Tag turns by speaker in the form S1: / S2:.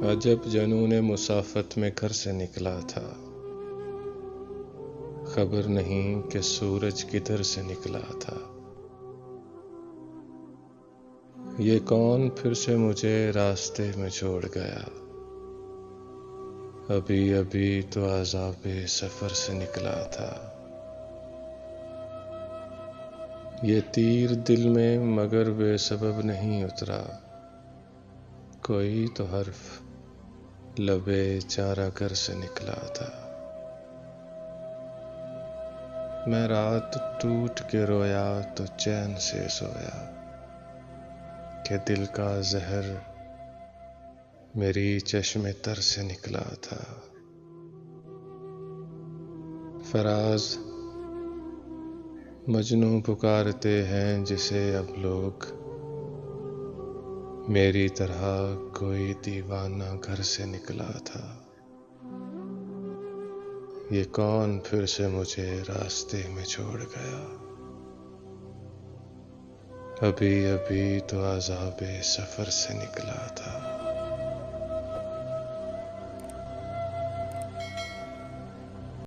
S1: अजब जनून मुसाफत में घर से निकला था, खबर नहीं कि सूरज किधर से निकला था। ये कौन फिर से मुझे रास्ते में छोड़ गया, अभी अभी तो अज़ाबे सफर से निकला था। ये तीर दिल में मगर बेसबब नहीं उतरा, कोई तो हर्फ लबे चारा कर से निकला था। मैं रात टूट के रोया तो चैन से सोया, कि दिल का जहर मेरी चश्मे तर से निकला था। फराज मजनू पुकारते हैं जिसे अब लोग, मेरी तरह कोई दीवाना घर से निकला था। ये कौन फिर से मुझे रास्ते में छोड़ गया, अभी अभी तो अज़ाबे सफर से निकला था।